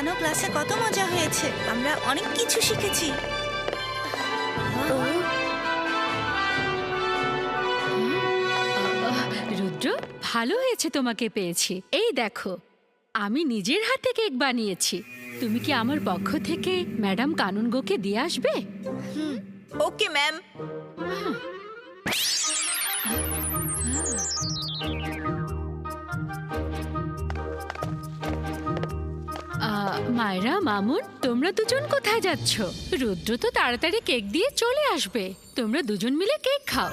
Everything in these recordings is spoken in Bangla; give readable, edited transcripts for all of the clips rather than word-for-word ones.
জানো ক্লাসে কত মজা হয়েছে, আমরা অনেক কিছু শিখেছি। রুদ্র, ভালো হয়েছে তোমাকে পেয়েছি। এই দেখো, আমি নিজের হাতে কেক বানিয়েছি। তুমি কি আমার পক্ষ থেকে ম্যাডাম কানুনগোকে দিয়ে আসবে? Okay ma'am. মায়রা, মামুন, তোমরা দুজন কোথায় যাচ্ছ? রুদ্র তো তাড়াতাড়ি কেক দিয়ে চলে আসবে। তোমরা দুজন মিলে কেক খাও।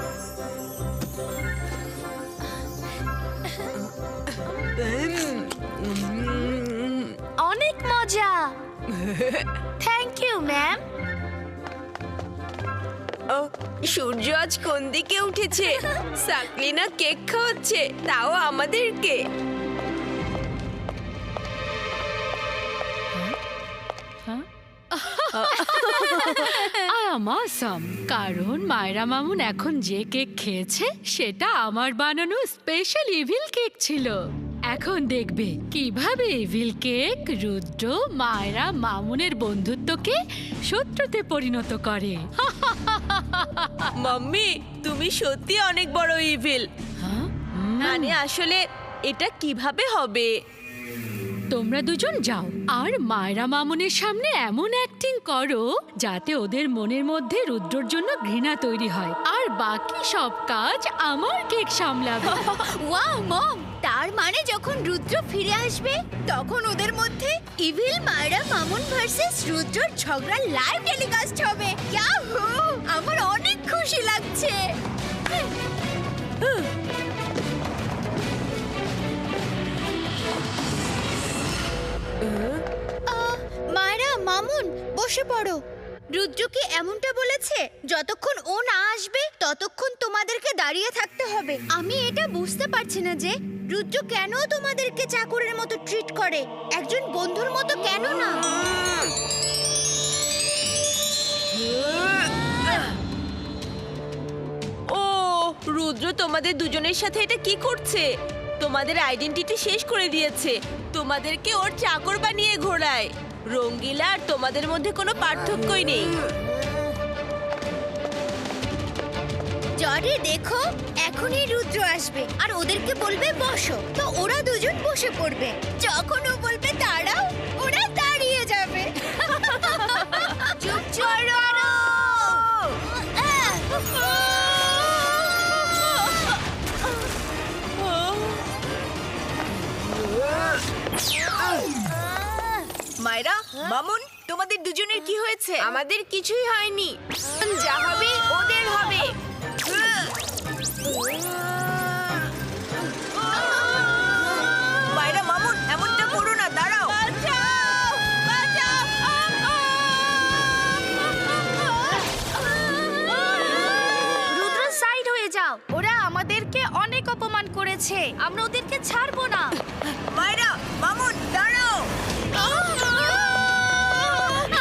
অনেক মজা। Thank you ma'am. ও, সূর্য আজ কোন দিকে উঠেছে? সাকলিনা কেক খাওয়াচ্ছে, তাও আমাদেরকে। কারণ মায়রা মামুন এখন যে কেক খেয়েছে সেটা আমার বানানো স্পেশাল ইভিল কেক ছিল। এখন দেখবে কিভাবে ইভিল কেক রুদ্র মায়রা মামুনের বন্ধুত্বকে শত্রুতে পরিণত করে। মাম্মি, তুমি সত্যি অনেক বড় ইভিল। মানে আসলে এটা কিভাবে হবে? তোমরা দুজন যাও আর মায়রা মামুনের সামনে এমন অ্যাক্টিং করো যাতে ওদের মনের মধ্যে রুদ্রর জন্য ঘৃণা তৈরি হয়, আর বাকি সব কাজ আমার কেক সামলাবে। ওয়াও মম, তার মানে যখন রুদ্র ফিরে আসবে তখন ওদের মধ্যে ইভিল মায়রা মামুন ভার্সেস রুদ্রর ঝগড়া লাইভ টেলিকাস্ট হবে। ইয়াহু! আমার অনেক খুশি লাগছে। মায়রা মামুন, বসে পড়ো। রুদ্র কি এমনটা বলেছে যতক্ষণ ও না আসবে ততক্ষণ তোমাদেরকে দাঁড়িয়ে থাকতে হবে? আমি এটা বুঝতে পারছি না যে রুদ্র কেন তোমাদেরকে চাকরের মতো ট্রিট করে, একজন বন্ধুর মতো কেন না? ও, রুদ্র তোমাদের দুজনের সাথে এটা কি করছে? তোমাদের আইডেন্টিটি শেষ করে দিয়েছে। তোমাদেরকে ওর চাকর বানিয়ে ঘোরায়। রঙ্গিলা আর তোমাদের মধ্যে কোনো পার্থক্যই নেই। জরি, দেখো এখনই রুদ্র আসবে আর ওদেরকে বলবে বসো, তো ওরা দুজন বসে পড়বে। যখন ও বলবে দাঁড়াও, ওরা দাঁড়িয়ে যাবে। চুপ করো। মায়রা, মামুন, তোমাদের দুজনের কি হয়েছে? আমাদের কিছুই হয়নি, যা হবে ওদের হবে। মায়রা, মামুন, এমনটা করো না, দাঁড়াও। রুদ্র, সাইড হয়ে যাও। ওরা আমাদেরকে অনেক অপমান করেছে, আমরা ওদেরকে ছাড়বো না। মায়রা, মামুন, দাঁড়াও।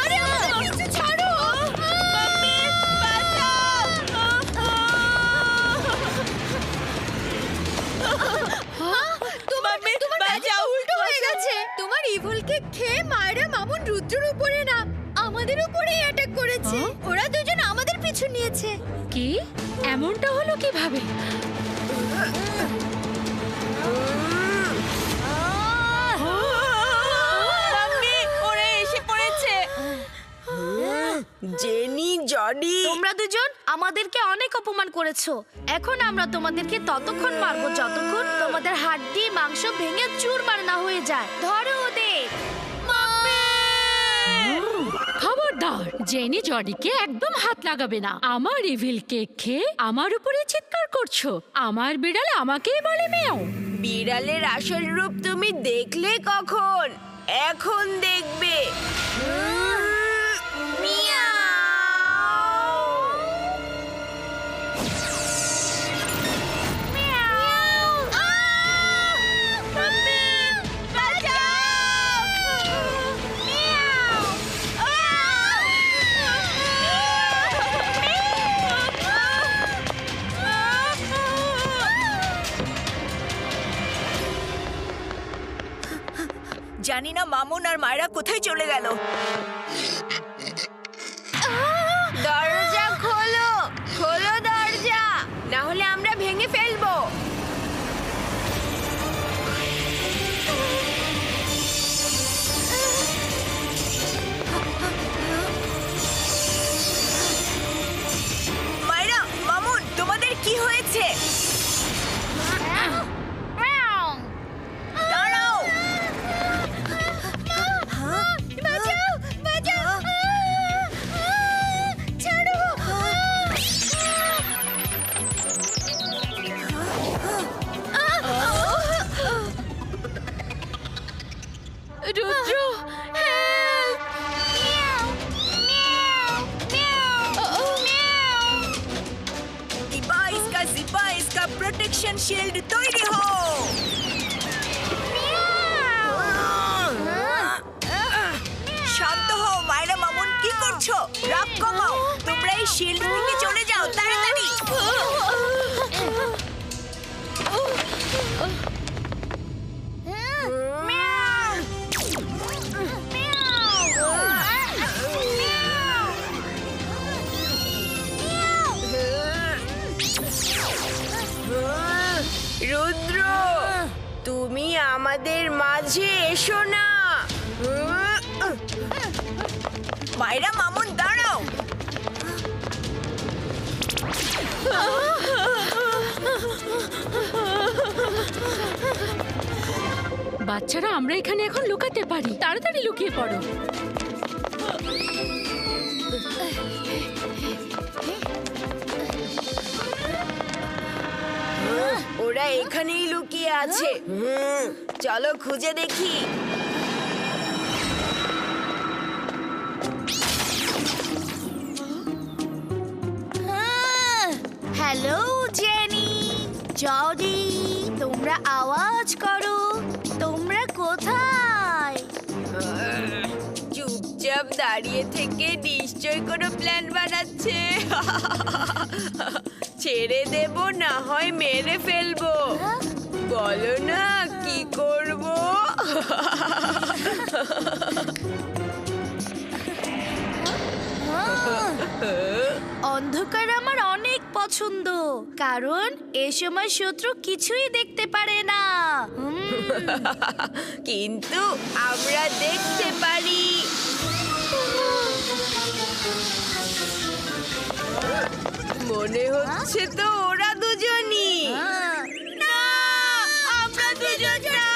আরে আমাদের কিছু ছাড়ো। তোমার ম্যাজিক উল্টো হয়ে গেছে। তোমার ইভিলকে খেয়ে মায়রা মামুন রুদ্রের উপরে না আমাদের উপরেই অ্যাটাক করেছে। ওরা দুজন আমাদের পিছু নিয়েছে। কি? এমনটা হলো কিভাবে? মাম্মি, ওরা এসে পড়েছে। জেনি, জডি, তোমরা দুজন আমাদেরকে অনেক অপমান করেছো। এখন আমরা তোমাদেরকে ততক্ষণ মারবো যতক্ষণ তোমাদের হাড্ডি মাংস ভেঙে চুরমার না হয়ে যায়। ধরো ওদের। খবরদার, জেনি জডিকে একদম হাত লাগাবে না। আমার ইভিল কেক খেয়ে আমার উপরে চিৎকার করছো। আমার বিড়াল আমাকেই বলে মেও। বিড়ালের আসল রূপ তুমি দেখলে কখন? এখন দেখবে। জানি না মামুন আর মায়েরা কোথায় চলে গেল। দরজা খোলো, খোলো দরজা, না হলে আমরা ভেঙে ফেলবো। মায়েরা, মামুন, তোমাদের কি হয়েছে? দাঁড়াও। বাঁচাও, বাঁচাও, ছাড়ো। রুদ্র, ইবা ইসকা জিপা ইসকা প্রোটেকশন শিল্ড তৈরি হও। শান্ত হও মায়েরা, মামুন কি করছো? রাগ কমাও, তোমরা এই শিল্ড থেকে চলে যাও তাড়াতাড়ি। রুদ্র, তুমি আমাদের মাঝে এসো না। মায়েরা, মামুন দাঁড়াও। বাচ্চারা আমরা এখানে এখন লুকাতে পারি, তাড়াতাড়ি লুকিয়ে পড়ো। ওরা এখানেই লুকিয়ে আছে। চলো খুঁজে দেখি। হ্যালো জেনি, জডি, তোমরা আওয়াজ করো। তোমরা কোথায়? চুপচাপ দাঁড়িয়ে থেকে নিশ্চয় কোনো প্ল্যান বানাচ্ছে। ছেড়ে দেব না হয় মেরে ফেলবো। বলো না কি করব? অন্ধকার আমার অনেক পছন্দ, কারণ এ সময় শত্রু কিছুই দেখতে পারে না। কিন্তু আমরা দেখতে পারি। মনে হচ্ছে তো ওরা দুজনই। না, আমরা দুজন না।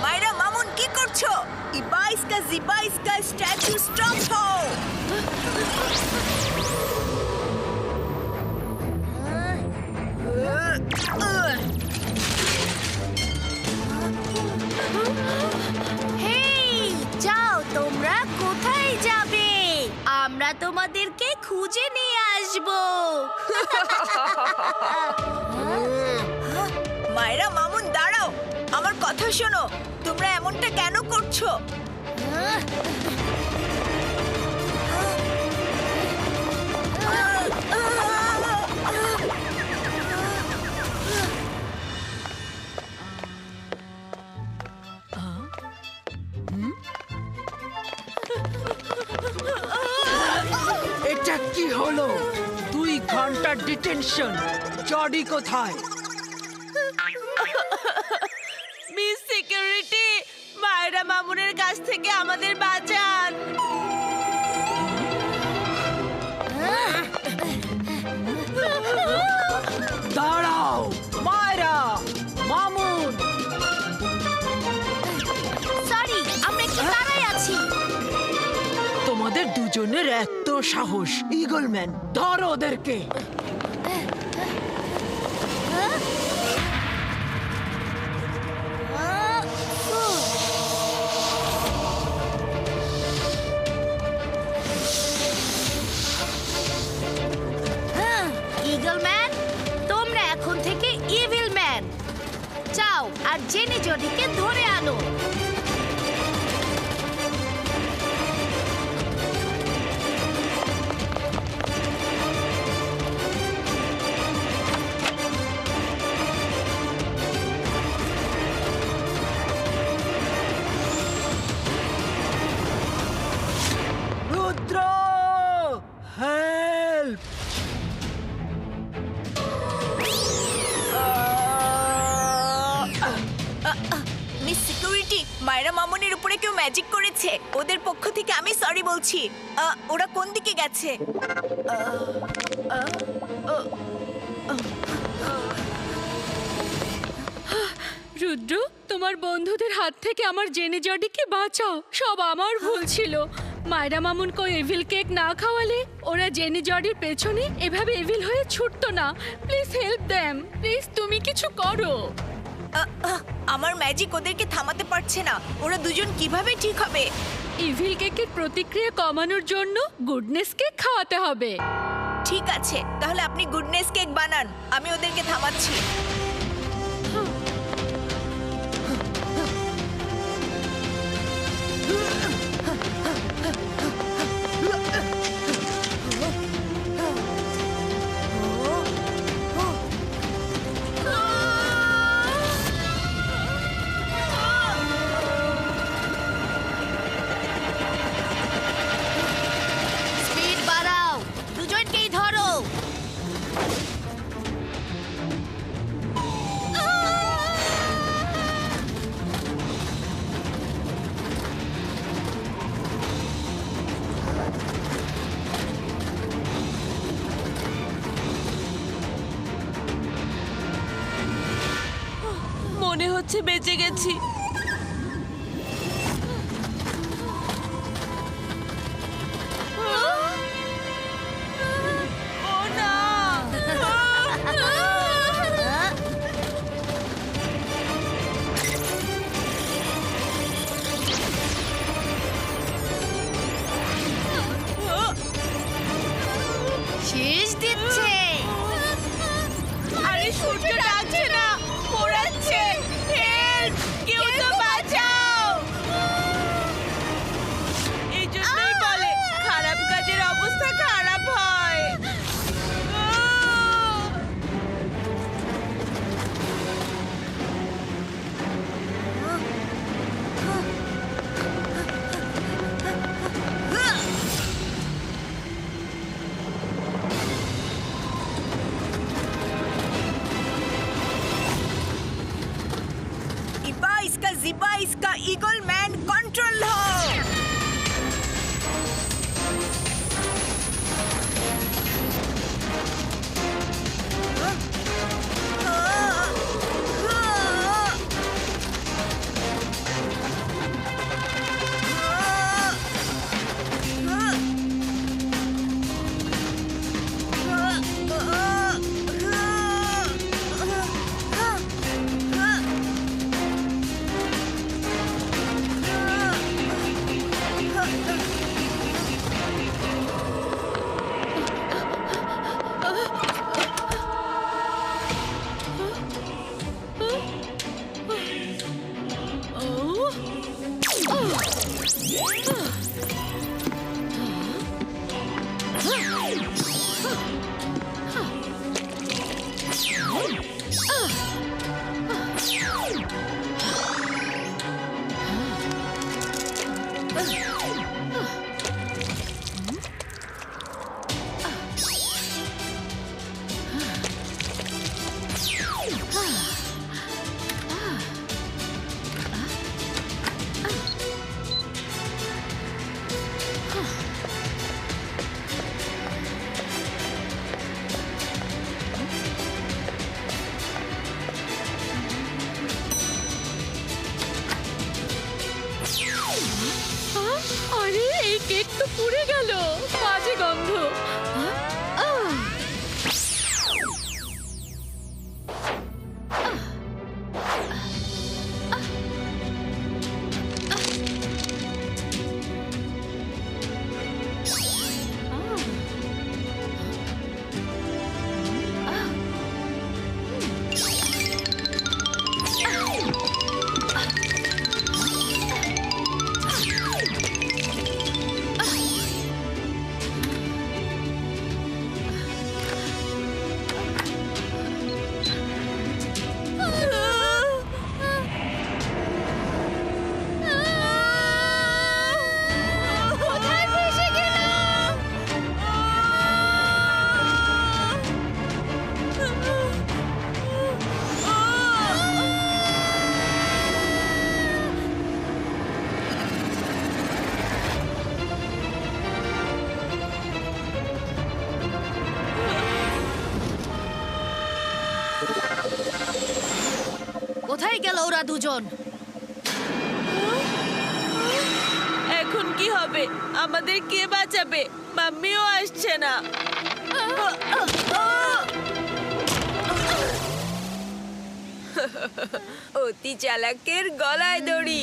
মায়েরা, মামুন কি করছো? ইবা ইসকা জিবা ইসকা স্ট্যাচু স্টপ হও। হেই, যাও, তোমরা কোথায় যাবে? আমরা তোমাদেরকে খুঁজে নিয়ে আসবো। মায়েরা, মামুন দাঁড়াও, আমার কথা শোনো। তোমরা এমনটা কেন করছো? এটা কি হলো? 2 ঘন্টার ডিটেনশন। জডি কোথায়? মিস সিকিউরিটি, মায়েরা মামুনের কাছ থেকে আমাদের বাঁচান। দাঁড়াও মায়েরা, মামুন। সরি, আমরা একটু তাড়ায় আছি। তোমাদের দুজনের এত সাহস! ইগলম্যান, ধরো ওদেরকে! ইগল ম্যান, তোমরা এখন থেকে ইভিল ম্যান। যাও আর জেনে জডিকে ধরে আনো। রুদ্র, হেল্প! মিস সিকিউরিটি, মায়রা মামুনের উপরে কেউ ম্যাজিক করেছে। ওদের পক্ষ থেকে আমি সরি বলছি। ওরা কোন দিকে গেছে? রুদ্র, তোমার বন্ধুদের হাত থেকে আমার জেনে জডিকে বাঁচাও। সব আমার ভুল ছিল। মায়রা মামুনকে এভিল কেক না খাওয়ালে ওরা জেনে জডির পেছনে এভাবে এভিল হয়ে ছুটতো না। প্লিজ হেল্প দেম, প্লিজ তুমি কিছু করো। আমার ম্যাজিক ওদেরকে থামাতে পারছে না। ওরা দুজন কিভাবে ঠিক হবে? ইভিল কেকের প্রতিক্রিয়া কমানোর জন্য গুডনেস কেক খাওয়াতে হবে। ঠিক আছে, তাহলে আপনি গুডনেস কেক বানান, আমি ওদেরকে থামাচ্ছি। স্পিড বাড়াও, দুজনকেই ধরো। মনে হচ্ছে বেঁচে গেছি। ও না! শেষ দিচ্ছে। আরে সূর্য ডাকছে না, পোড়াচ্ছে। হেল্প! কেউ তো বাঁচাও! এই জন্যই বলে খারাপ কাজের অবস্থা খারাপ হয়। इबा इसका जिबा इसका ईगल मैन कंट्रोल हो। I আরে এই কেক তো পুড়ে গেল, বাজে গন্ধ। আহ! কোথায় ফেসে গেলাম? কোথায় গেল ওরা দুজন? এখন কি হবে? আমাদের কে বাঁচাবে? মাম্মিও আসছে না। অতি চালাকের গলায় দড়ি।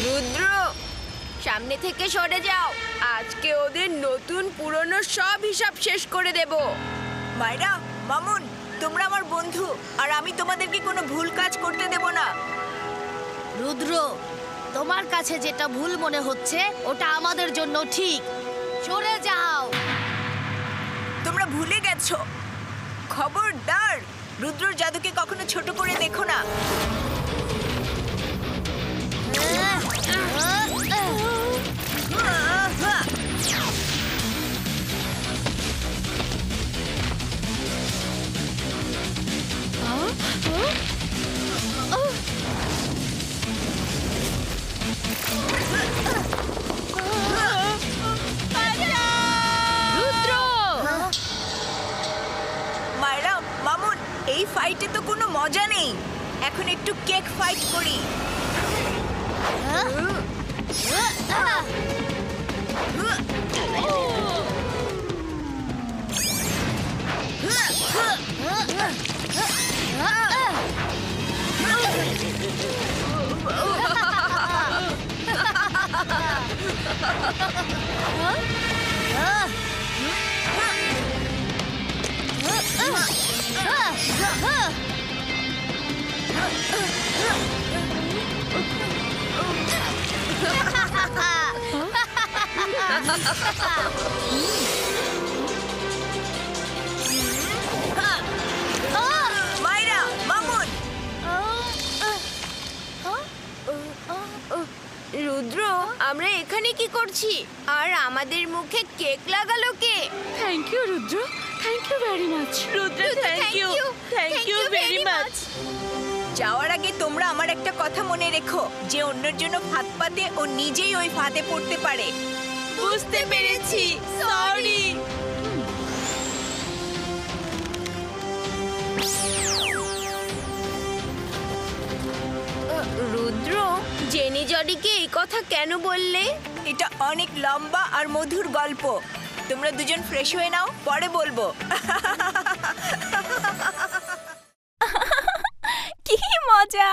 রুদ্র, সামনে থেকে সরে যাও। আজকে ওদের নতুন পুরনো সব হিসাব শেষ করে দেব। মায়েরা, মামুন, তোমরা আমার বন্ধু, আর আমি তোমাদেরকে কোনো ভুল কাজ করতে দেব না। রুদ্র, তোমার কাছে যেটা ভুল মনে হচ্ছে ওটা আমাদের জন্য ঠিক। সরে যাও। তোমরা ভুলে গেছো। খবরদার, রুদ্রর জাদুকে কখনো ছোট করে দেখো না। রুদ্র! মায়েরা, মামুন, এই ফাইটে তো কোনো মজা নেই। এখন একটু কেক ফাইট করি। মায়েরা, মামুন, রুদ্র, আমরা এখানে কি করছি? আর আমাদের মুখে কেক লাগালো কে? Thank you Rudra, thank you very much. Rudra, thank you very much. যাওয়ার আগে তোমরা আমার একটা কথা মনে রেখো, যে অন্যের জন্য ফাঁদ পাতে ও নিজেই ওই ফাঁদে পড়তে পারে। বুঝতে পেরেছি, সরি। জেনি জডিকে এই কথা কেন বললে? এটা অনেক লম্বা আর মধুর গল্প। তোমরা দুজন ফ্রেশ হয়ে নাও, পরে বলবো। কি মজা!